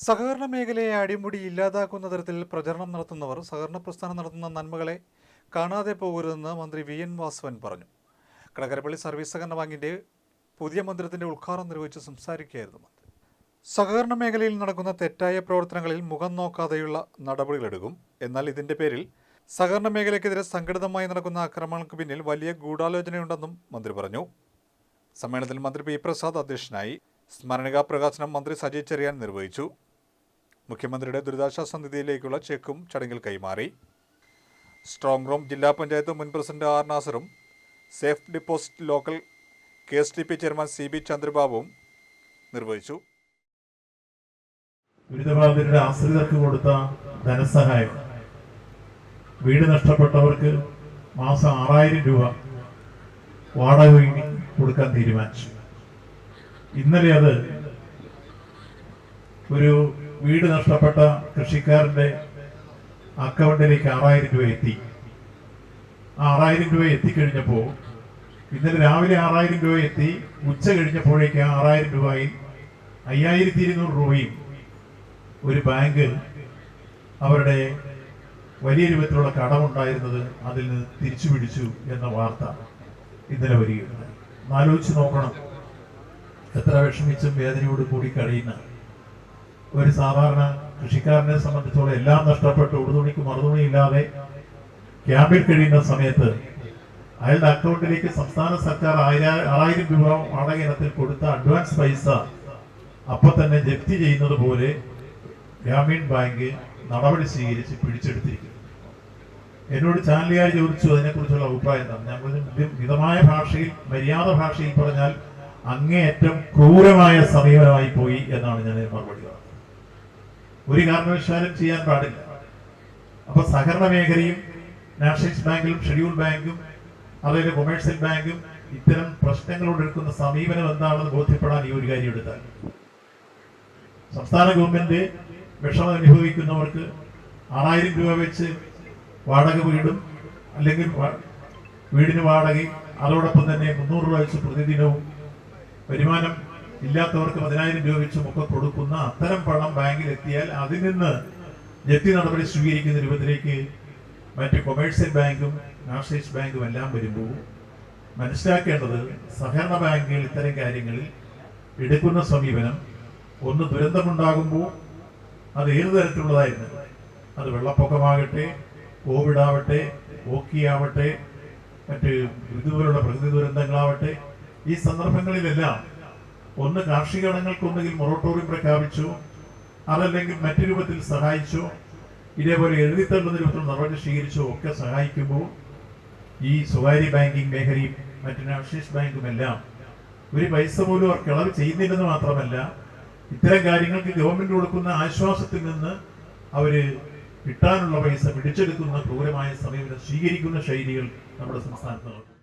സഹകരണ മേഖലയെ അടിമുടി ഇല്ലാതാക്കുന്ന തരത്തിൽ പ്രചരണം നടത്തുന്നവർ സഹകരണ പ്രസ്ഥാനം നടത്തുന്ന നന്മകളെ കാണാതെ പോകരുതെന്ന് മന്ത്രി വി എൻ വാസവൻ പറഞ്ഞു. കടകരപ്പള്ളി സർവീസ് സഹകരണ ബാങ്കിന്റെ പുതിയ മന്ദിരത്തിന്റെ ഉദ്ഘാടനം നിർവഹിച്ച് സംസാരിക്കുകയായിരുന്നു മന്ത്രി. സഹകരണ മേഖലയിൽ നടക്കുന്ന തെറ്റായ പ്രവർത്തനങ്ങളിൽ മുഖം നോക്കാതെയുള്ള നടപടികളെടുക്കും. എന്നാൽ ഇതിന്റെ പേരിൽ സഹകരണ മേഖലയ്ക്കെതിരെ സംഘടിതമായി നടക്കുന്ന ആക്രമണങ്ങൾക്ക് പിന്നിൽ വലിയ ഗൂഢാലോചനയുണ്ടെന്നും മന്ത്രി പറഞ്ഞു. സമ്മേളനത്തിൽ മന്ത്രി പി പ്രസാദ് അധ്യക്ഷനായി. സ്മരണികാ പ്രകാശനം മന്ത്രി സജി ചെറിയാൻ നിർവഹിച്ചു. മുഖ്യമന്ത്രിയുടെ ദുരിതാശ്വാസ നിധിയിലേക്കുള്ള ചെക്കും ചടങ്ങിൽ കൈമാറി. സ്ട്രോങ് റൂം ജില്ലാ പഞ്ചായത്ത് മുൻ പ്രസിഡന്റ് ആർ നാസറും safe deposit local KSTP chairman CB ചന്ദ്രബാബുവും നിർവഹിച്ചു. ദുരിതബാധിതരുടെ ആശ്രിതർക്ക് കൊടുത്ത ധനസഹായം, വീട് നഷ്ടപ്പെട്ടവർക്ക് മാസം 6000 രൂപ വാടക കൊടുക്കാൻ തീരുമാനിച്ചു. ഇന്നലെ അത് ഒരു വീട് നഷ്ടപ്പെട്ട കൃഷിക്കാരന്റെ അക്കൗണ്ടിലേക്ക് 6000 രൂപ എത്തി. ആ 6000 രൂപ എത്തിക്കഴിഞ്ഞപ്പോൾ ഇന്നലെ രാവിലെ 6000 രൂപ എത്തി. ഉച്ച കഴിഞ്ഞപ്പോഴേക്ക് 6000 രൂപയും 5200 രൂപയും ഒരു ബാങ്ക് അവരുടെ വലിയ രൂപത്തിലുള്ള കടമുണ്ടായിരുന്നത് അതിൽ നിന്ന് തിരിച്ചു പിടിച്ചു എന്ന വാർത്ത ഇന്നലെ വരികയുണ്ടായി. ആലോചിച്ച് നോക്കണം, എത്ര വിഷമിച്ചും വേദനയോട് കൂടി കഴിയുന്ന ഒരു സാധാരണ കൃഷിക്കാരനെ സംബന്ധിച്ചോളം എല്ലാം നഷ്ടപ്പെട്ട് ഉടുതുണിക്ക് മറുതുണിയില്ലാതെ ക്യാമ്പിൽ കഴിയുന്ന സമയത്ത് അയാളുടെ അക്കൗണ്ടിലേക്ക് സംസ്ഥാന സർക്കാർ 6000 രൂപ വാടക ഇനത്തിൽ കൊടുത്ത അഡ്വാൻസ് പൈസ അപ്പൊ തന്നെ ജപ്തി ചെയ്യുന്നത് പോലെ ഗ്രാമീൺ ബാങ്ക് നടപടി സ്വീകരിച്ച് പിടിച്ചെടുത്തിരിക്കുന്നു. എന്നോട് ചാനലുകാർ ചോദിച്ചു അതിനെക്കുറിച്ചുള്ള അഭിപ്രായം എന്താണ്. ഞാൻ പറഞ്ഞു, മിതമായ ഭാഷയിൽ, മര്യാദ ഭാഷയിൽ പറഞ്ഞാൽ അങ്ങേയറ്റം ക്രൂരമായ സമീപനമായി പോയി എന്നാണ് ഞാൻ മറുപടി പറഞ്ഞത്. ഒരു കാരണവശാലും ചെയ്യാൻ പാടില്ല. അപ്പൊ സഹകരണ മേഖലയും നാഷണലൈസ്ഡ് ബാങ്കിലും ഷെഡ്യൂൾ ബാങ്കും അതായത് കൊമേഴ്സ്യൽ ബാങ്കും ഇത്തരം പ്രശ്നങ്ങളോട് എടുക്കുന്ന സമീപനം എന്താണെന്ന് ബോധ്യപ്പെടാൻ ഈ ഒരു കാര്യം എടുത്താൽ, സംസ്ഥാന ഗവൺമെന്റ് വിഷമം അനുഭവിക്കുന്നവർക്ക് 6000 രൂപ വെച്ച് വാടക വീടും അല്ലെങ്കിൽ വീടിന് വാടകയും അതോടൊപ്പം തന്നെ 300 രൂപ വെച്ച് പ്രതിദിനവും വരുമാനം ഇല്ലാത്തവർക്ക് 10000 രൂപ വെച്ചും ഒക്കെ കൊടുക്കുന്ന അത്തരം പണം ബാങ്കിൽ എത്തിയാൽ അതിൽ നിന്ന് ജപ്തി നടപടി സ്വീകരിക്കുന്ന രൂപത്തിലേക്ക് മറ്റ് കൊമേഴ്സ്യൽ ബാങ്കും നാഷണലൈസ്ഡ് ബാങ്കും എല്ലാം വരുമ്പോൾ മനസ്സിലാക്കേണ്ടത്, സഹകരണ ബാങ്കുകൾ ഇത്തരം കാര്യങ്ങളിൽ എടുക്കുന്ന സമീപനം, ഒന്ന് ദുരന്തമുണ്ടാകുമ്പോൾ അത് ഏതു തരത്തിലുള്ളതായിരുന്നു, അത് വെള്ളപ്പൊക്കമാകട്ടെ, കോവിഡ് ആവട്ടെ, ഓക്കി ആവട്ടെ, മറ്റ് ഇതുപോലുള്ള പ്രകൃതി ദുരന്തങ്ങളാവട്ടെ, ഈ സന്ദർഭങ്ങളിലെല്ലാം ഒന്ന് കാർഷിക ഇടങ്ങൾക്കൊന്നുകിൽ മൊറട്ടോറിയം പ്രഖ്യാപിച്ചോ അതല്ലെങ്കിൽ മറ്റു രൂപത്തിൽ സഹായിച്ചോ ഇതേപോലെ എഴുതിത്തള്ളുന്ന രൂപത്തിൽ നടപടി സ്വീകരിച്ചോ ഒക്കെ സഹായിക്കുമ്പോൾ ഈ സ്വകാര്യ ബാങ്കിങ് മേഖലയും മറ്റു നാഷണലൈസ്ഡ് ബാങ്കും എല്ലാം ഒരു പൈസ പോലും അവർക്ക് ഇളവ് ചെയ്യുന്നില്ലെന്ന് മാത്രമല്ല, ഇത്തരം കാര്യങ്ങൾക്ക് ഗവൺമെന്റ് കൊടുക്കുന്ന ആശ്വാസത്തിൽ നിന്ന് അവര് കിട്ടാനുള്ള പൈസ പിടിച്ചെടുക്കുന്ന ക്രൂരമായ സമീപനം സ്വീകരിക്കുന്ന ശൈലികൾ നമ്മുടെ സംസ്ഥാനത്ത്